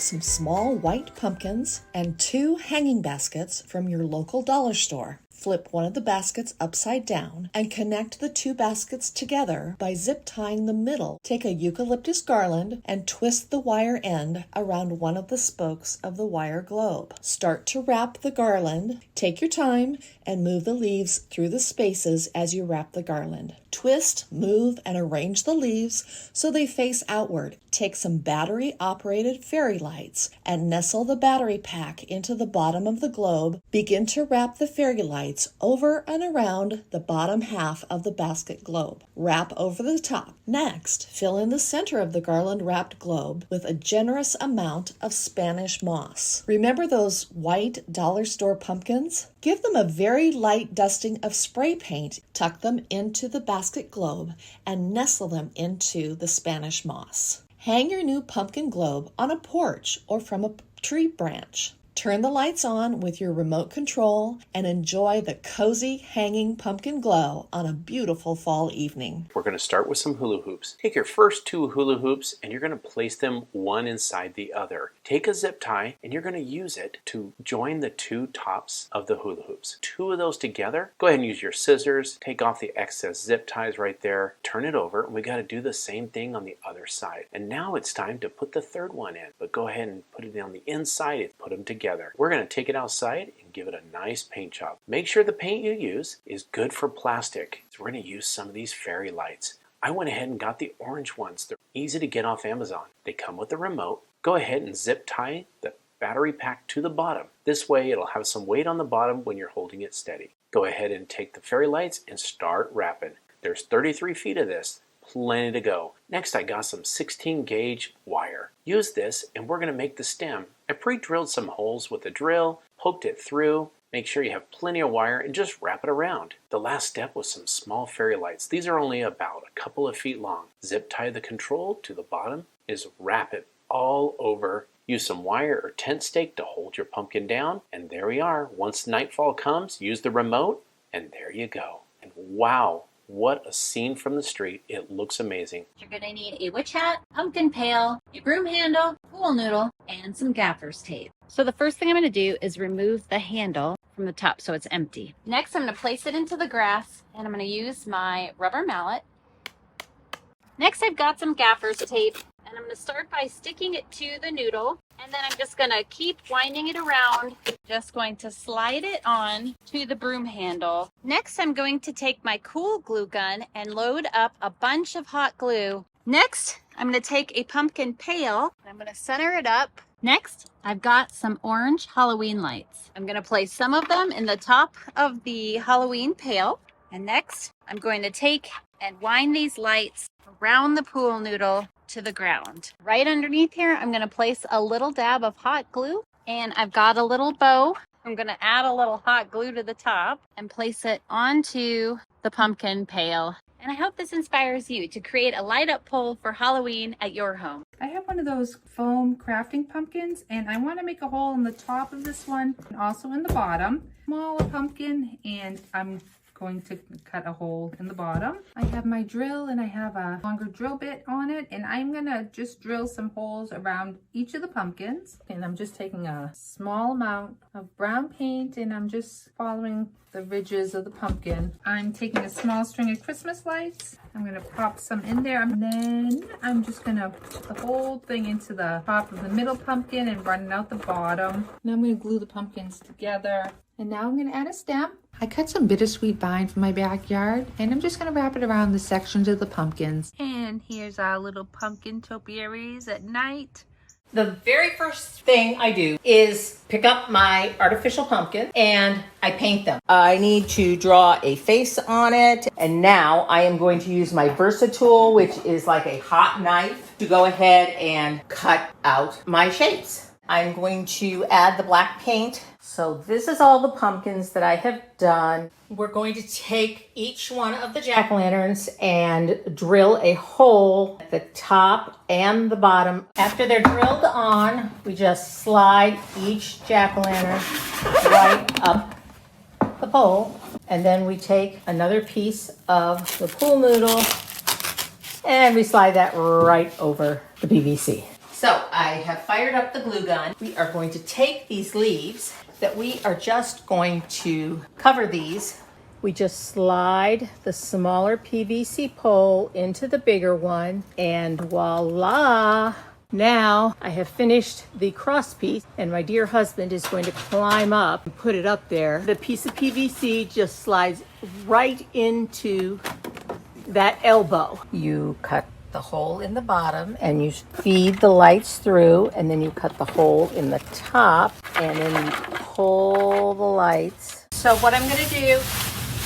some small white pumpkins and 2 hanging baskets from your local dollar store. Flip one of the baskets upside down and connect the 2 baskets together by zip tying the middle. Take a eucalyptus garland and twist the wire end around one of the spokes of the wire globe. Start to wrap the garland. Take your time and move the leaves through the spaces as you wrap the garland. Twist, move, and arrange the leaves so they face outward. Take some battery-operated fairy lights and nestle the battery pack into the bottom of the globe. Begin to wrap the fairy lights over and around the bottom half of the basket globe. Wrap over the top. Next, fill in the center of the garland-wrapped globe with a generous amount of Spanish moss. Remember those white dollar store pumpkins? Give them a very light dusting of spray paint. Tuck them into the basket globe and nestle them into the Spanish moss. Hang your new pumpkin globe on a porch or from a tree branch. Turn the lights on with your remote control and enjoy the cozy hanging pumpkin glow on a beautiful fall evening. We're going to start with some hula hoops. Take your first 2 hula hoops and you're going to place them one inside the other. Take a zip tie and you're going to use it to join the 2 tops of the hula hoops. 2 of those together. Go ahead and use your scissors. Take off the excess zip ties right there. Turn it over, and we got to do the same thing on the other side. And now it's time to put the third one in. But go ahead and put it on the inside and put them together. We're going to take it outside and give it a nice paint job. Make sure the paint you use is good for plastic. So we're going to use some of these fairy lights. I went ahead and got the orange ones. They're easy to get off Amazon. They come with a remote. Go ahead and zip tie the battery pack to the bottom. This way it'll have some weight on the bottom when you're holding it steady. Go ahead and take the fairy lights and start wrapping. There's 33 feet of this. Plenty to go. Next, I got some 16 gauge wire. Use this and we're going to make the stem. I pre-drilled some holes with a drill, poked it through. Make sure you have plenty of wire and just wrap it around. The last step was some small fairy lights. These are only about a couple of feet long. Zip tie the control to the bottom is wrap it all over. Use some wire or tent stake to hold your pumpkin down. And there we are. Once nightfall comes, use the remote and there you go. And wow, what a scene from the street. It looks amazing. You're going to need a witch hat, pumpkin pail, a broom handle, pool noodle, and some gaffer's tape. So the first thing I'm going to do is remove the handle from the top so it's empty. Next, I'm going to place it into the grass, and I'm going to use my rubber mallet. Next, I've got some gaffer's tape, and I'm going to start by sticking it to the noodle, and then I'm just going to keep winding it around. Just going to slide it on to the broom handle. Next, I'm going to take my cool glue gun and load up a bunch of hot glue. Next, I'm going to take a pumpkin pail, and I'm going to center it up. Next, I've got some orange Halloween lights. I'm going to place some of them in the top of the Halloween pail. And next, I'm going to take and wind these lights around the pool noodle to the ground. Right underneath here, I'm going to place a little dab of hot glue, and I've got a little bow. I'm going to add a little hot glue to the top and place it onto the pumpkin pail. And I hope this inspires you to create a light up pole for Halloween at your home. I have one of those foam crafting pumpkins, and I want to make a hole in the top of this one and also in the bottom. Smaller pumpkin, and I'm going to cut a hole in the bottom. I have my drill and I have a longer drill bit on it, and I'm gonna just drill some holes around each of the pumpkins. And I'm just taking a small amount of brown paint and I'm just following the ridges of the pumpkin. I'm taking a small string of Christmas lights. I'm gonna pop some in there, and then I'm just gonna put the whole thing into the top of the middle pumpkin and run it out the bottom. Now I'm gonna glue the pumpkins together. And now I'm gonna add a stem. I cut some bittersweet vine from my backyard, and I'm just gonna wrap it around the sections of the pumpkins. And here's our little pumpkin topiaries at night. The very first thing I do is pick up my artificial pumpkin and I paint them. I need to draw a face on it, and now I am going to use my Versatool, which is like a hot knife, to go ahead and cut out my shapes. I'm going to add the black paint. So this is all the pumpkins that I have done. We're going to take each one of the jack-o'-lanterns and drill a hole at the top and the bottom. After they're drilled on, we just slide each jack-o'-lantern right up the pole. And then we take another piece of the pool noodle and we slide that right over the PVC. So I have fired up the glue gun. We are going to take these leaves that we are just going to cover these. We just slide the smaller PVC pole into the bigger one, and voila! Now I have finished the cross piece, and my dear husband is going to climb up and put it up there. The piece of PVC just slides right into that elbow. You cut the hole in the bottom and you feed the lights through, and then you cut the hole in the top, and then you pull the lights. So what I'm going to do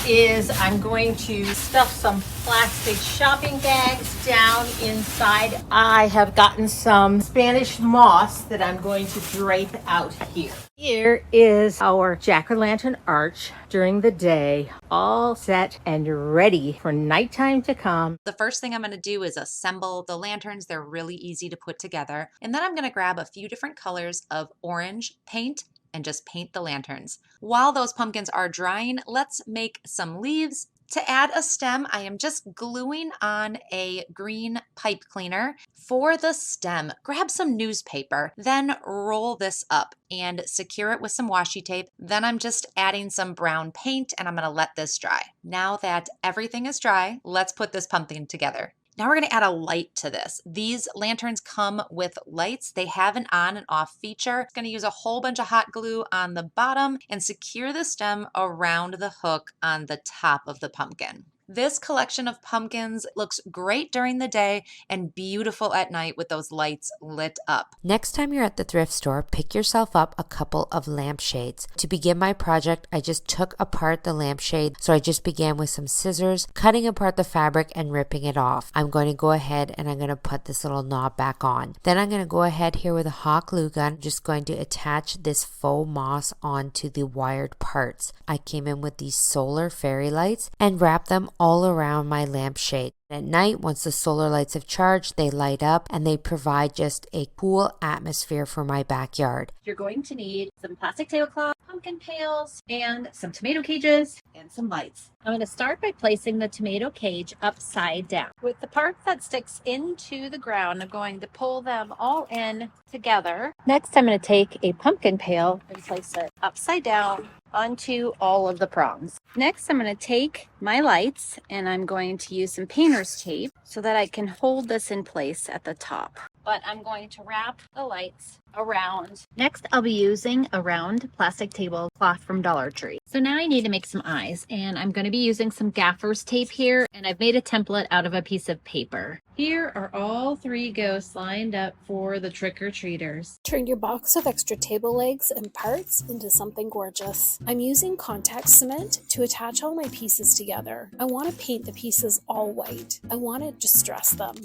is I'm going to stuff some plastic shopping bags down inside. I have gotten some Spanish moss that I'm going to drape out here. Here is our jack-o'-lantern arch during the day, all set and ready for nighttime to come. The first thing I'm going to do is assemble the lanterns. They're really easy to put together. And then I'm going to grab a few different colors of orange paint and just paint the lanterns. While those pumpkins are drying, let's make some leaves. To add a stem, I am just gluing on a green pipe cleaner. For the stem, grab some newspaper, then roll this up and secure it with some washi tape. Then I'm just adding some brown paint and I'm going to let this dry. Now that everything is dry, let's put this pumpkin together. Now we're going to add a light to this. These lanterns come with lights. They have an on and off feature. I'm going to use a whole bunch of hot glue on the bottom and secure the stem around the hook on the top of the pumpkin. This collection of pumpkins looks great during the day and beautiful at night with those lights lit up. Next time you're at the thrift store, pick yourself up a couple of lampshades. To begin my project, I just took apart the lampshade, so I just began with some scissors, cutting apart the fabric and ripping it off. I'm going to go ahead and I'm going to put this little knob back on. Then I'm going to go ahead here with a hot glue gun. I'm just going to attach this faux moss onto the wired parts. I came in with these solar fairy lights and wrapped them all around my lampshade. At night, once the solar lights have charged, they light up and they provide just a cool atmosphere for my backyard. You're going to need some plastic tablecloth, pumpkin pails, and some tomato cages, and some lights. I'm going to start by placing the tomato cage upside down. With the part that sticks into the ground, I'm going to pull them all in together. Next, I'm going to take a pumpkin pail and place it upside down onto all of the prongs. Next, I'm going to take my lights and I'm going to use some painter's tape so that I can hold this in place at the top. But I'm going to wrap the lights around. Next, I'll be using a round plastic tablecloth from Dollar Tree. So now I need to make some eyes, and I'm going to be using some gaffer's tape here, and I've made a template out of a piece of paper. Here are all 3 ghosts lined up for the trick-or-treaters. Turn your box of extra table legs and parts into something gorgeous. I'm using contact cement to attach all my pieces together. I want to paint the pieces all white. I want to distress them.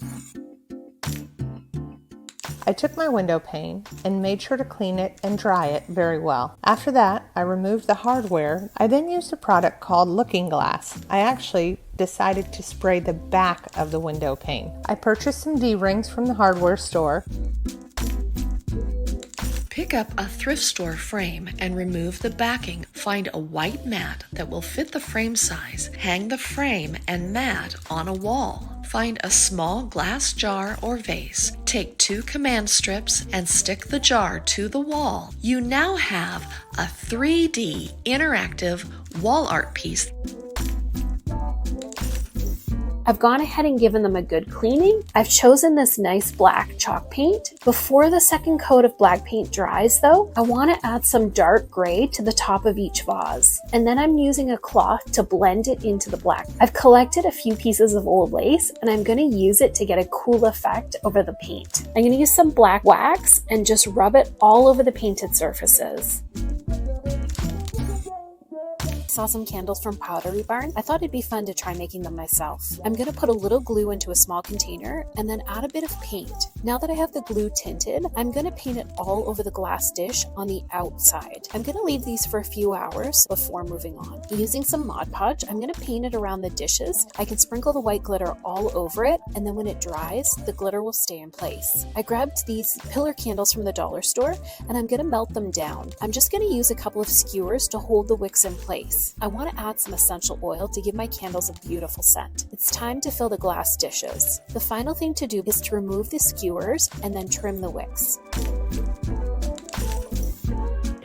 I took my window pane and made sure to clean it and dry it very well. After that, I removed the hardware. I then used a product called Looking Glass. I actually decided to spray the back of the window pane. I purchased some D-rings from the hardware store. Pick up a thrift store frame and remove the backing. Find a white mat that will fit the frame size. Hang the frame and mat on a wall. Find a small glass jar or vase. Take 2 command strips and stick the jar to the wall. You now have a 3D interactive wall art piece. I've gone ahead and given them a good cleaning. I've chosen this nice black chalk paint. Before the second coat of black paint dries though, I want to add some dark gray to the top of each vase. And then I'm using a cloth to blend it into the black. I've collected a few pieces of old lace and I'm going to use it to get a cool effect over the paint. I'm going to use some black wax and just rub it all over the painted surfaces. Saw some candles from Pottery Barn. I thought it'd be fun to try making them myself. I'm going to put a little glue into a small container and then add a bit of paint. Now that I have the glue tinted, I'm going to paint it all over the glass dish on the outside. I'm going to leave these for a few hours before moving on. Using some Mod Podge, I'm going to paint it around the dishes. I can sprinkle the white glitter all over it, and then when it dries, the glitter will stay in place. I grabbed these pillar candles from the dollar store and I'm going to melt them down. I'm just going to use a couple of skewers to hold the wicks in place. glass. I want to add some essential oil to give my candles a beautiful scent. It's time to fill the glass dishes. The final thing to do is to remove the skewers and then trim the wicks.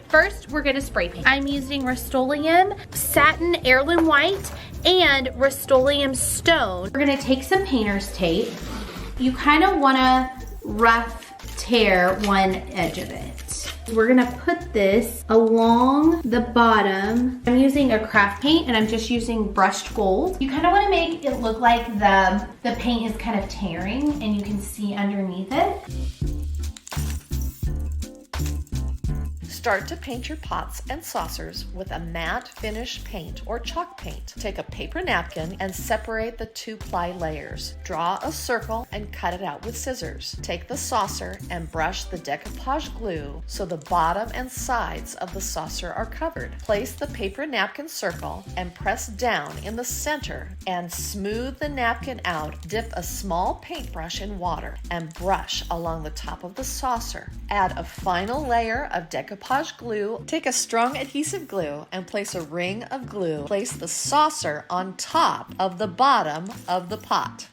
First, we're going to spray paint. I'm using Rust-Oleum Satin Heirloom White and Rust-Oleum Stone. We're going to take some painter's tape. You kind of want to rough tear one edge of it. We're going to put this along the bottom. I'm using a craft paint and I'm just using brushed gold. You kind of want to make it look like the paint is kind of tearing and you can see underneath it. Start to paint your pots and saucers with a matte finish paint or chalk paint. Take a paper napkin and separate the 2-ply layers. Draw a circle and cut it out with scissors. Take the saucer and brush the decoupage glue so the bottom and sides of the saucer are covered. Place the paper napkin circle and press down in the center and smooth the napkin out. Dip a small paintbrush in water and brush along the top of the saucer. Add a final layer of decoupage glue. Take a strong adhesive glue and place a ring of glue. Place the saucer on top of the bottom of the pot.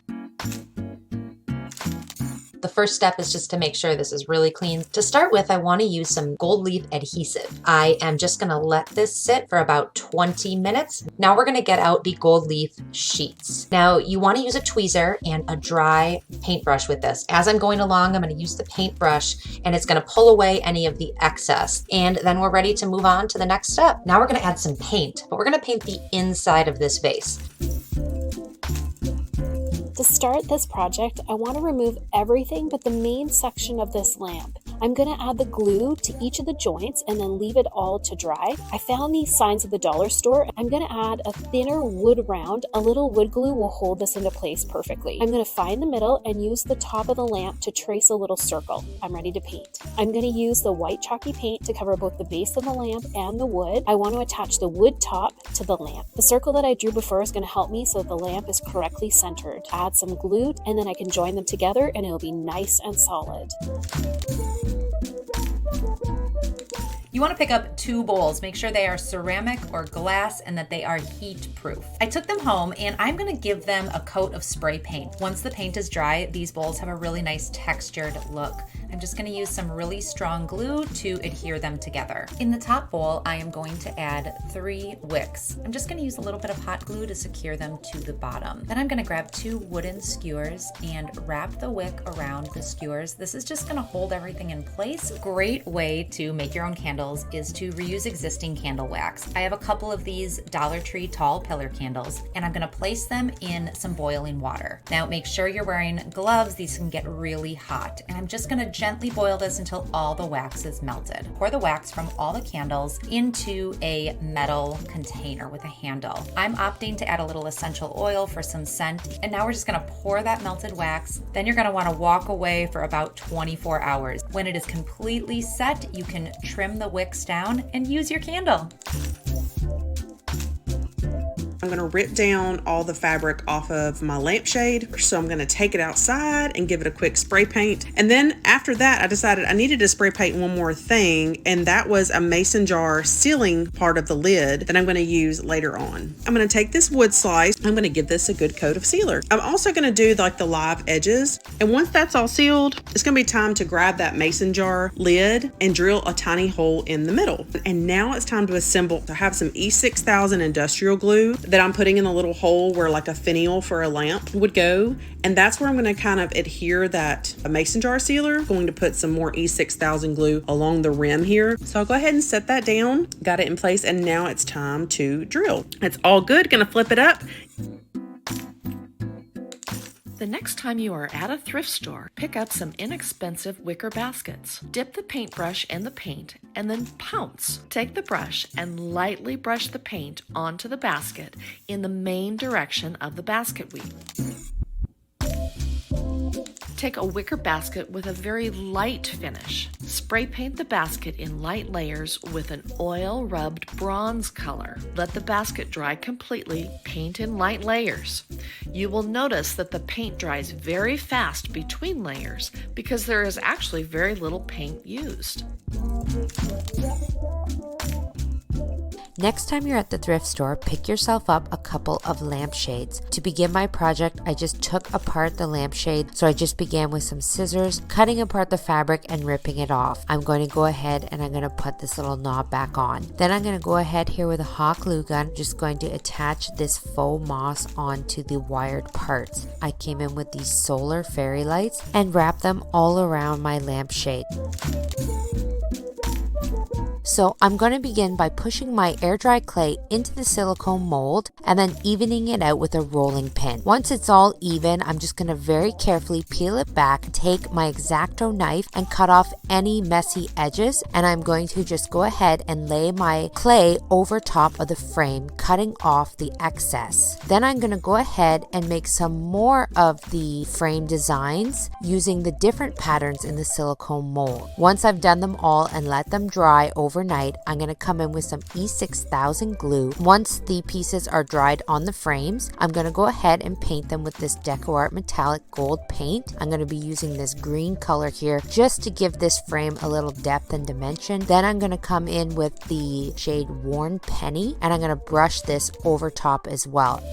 The first step is just to make sure this is really clean. To start with, I want to use some gold leaf adhesive. I am just going to let this sit for about 20 minutes. Now we're going to get out the gold leaf sheets. Now you want to use a tweezer and a dry paintbrush with this. As I'm going along, I'm going to use the paintbrush and it's going to pull away any of the excess. And then we're ready to move on to the next step. Now we're going to add some paint, but we're going to paint the inside of this vase. To start this project, I want to remove everything but the main section of this lamp. I'm going to add the glue to each of the joints and then leave it all to dry. I found these signs at the dollar store. I'm going to add a thinner wood round. A little wood glue will hold this into place perfectly. I'm going to find the middle and use the top of the lamp to trace a little circle. I'm ready to paint. I'm going to use the white chalky paint to cover both the base of the lamp and the wood. I want to attach the wood top to the lamp. The circle that I drew before is going to help me so that the lamp is correctly centered. Add some glue and then I can join them together and it'll be nice and solid. You want to pick up 2 bowls. Make sure they are ceramic or glass and that they are heat proof. I took them home and I'm going to give them a coat of spray paint. Once the paint is dry, these bowls have a really nice textured look. I'm just going to use some really strong glue to adhere them together. In the top bowl, I am going to add 3 wicks. I'm just going to use a little bit of hot glue to secure them to the bottom. Then I'm going to grab 2 wooden skewers and wrap the wick around the skewers. This is just going to hold everything in place. Great way to make your own candles is to reuse existing candle wax. I have a couple of these Dollar Tree tall pillar candles and I'm going to place them in some boiling water. Now make sure you're wearing gloves. These can get really hot. And I'm just going to gently boil this until all the wax is melted. Pour the wax from all the candles into a metal container with a handle. I'm opting to add a little essential oil for some scent. And now we're just going to pour that melted wax. Then you're going to want to walk away for about 24 hours. When it is completely set, you can trim the wicks down and use your candle. I'm going to rip down all the fabric off of my lampshade. So I'm going to take it outside and give it a quick spray paint. And then after that, I decided I needed to spray paint one more thing. And that was a mason jar sealing part of the lid that I'm going to use later on. I'm going to take this wood slice. I'm going to give this a good coat of sealer. I'm also going to do like the live edges. And once that's all sealed, it's going to be time to grab that mason jar lid and drill a tiny hole in the middle. And now it's time to assemble. I have some E6000 industrial glue that I'm putting in a little hole where like a finial for a lamp would go. And that's where I'm going to kind of adhere that mason jar sealer. I'm going to put some more E6000 glue along the rim here. So I'll go ahead and set that down. Got it in place. And now it's time to drill. It's all good. Going to flip it up. The next time you are at a thrift store, pick up some inexpensive wicker baskets. Dip the paintbrush in the paint and then pounce. Take the brush and lightly brush the paint onto the basket in the main direction of the basket weave. Take a wicker basket with a very light finish. Spray paint the basket in light layers with an oil-rubbed bronze color. Let the basket dry completely. Paint in light layers. You will notice that the paint dries very fast between layers because there is actually very little paint used. Next time you're at the thrift store, pick yourself up a couple of lampshades. To begin my project, I just took apart the lampshade, so I just began with some scissors, cutting apart the fabric and ripping it off. I'm going to go ahead and I'm going to put this little knob back on. Then I'm going to go ahead here with a hot glue gun, just going to attach this faux moss onto the wired parts. I came in with these solar fairy lights and wrapped them all around my lampshade. So I'm going to begin by pushing my air dry clay into the silicone mold and then evening it out with a rolling pin. Once it's all even, I'm just going to very carefully peel it back, take my X-Acto knife and cut off any messy edges, and I'm going to just go ahead and lay my clay over top of the frame, cutting off the excess. Then I'm going to go ahead and make some more of the frame designs using the different patterns in the silicone mold. Once I've done them all and let them dry overnight, I'm going to come in with some E6000 glue. Once the pieces are dried on the frames, I'm going to go ahead and paint them with this DecoArt metallic gold paint. I'm going to be using this green color here just to give this frame a little depth and dimension. Then I'm going to come in with the shade Worn Penny and I'm going to brush this over top as well.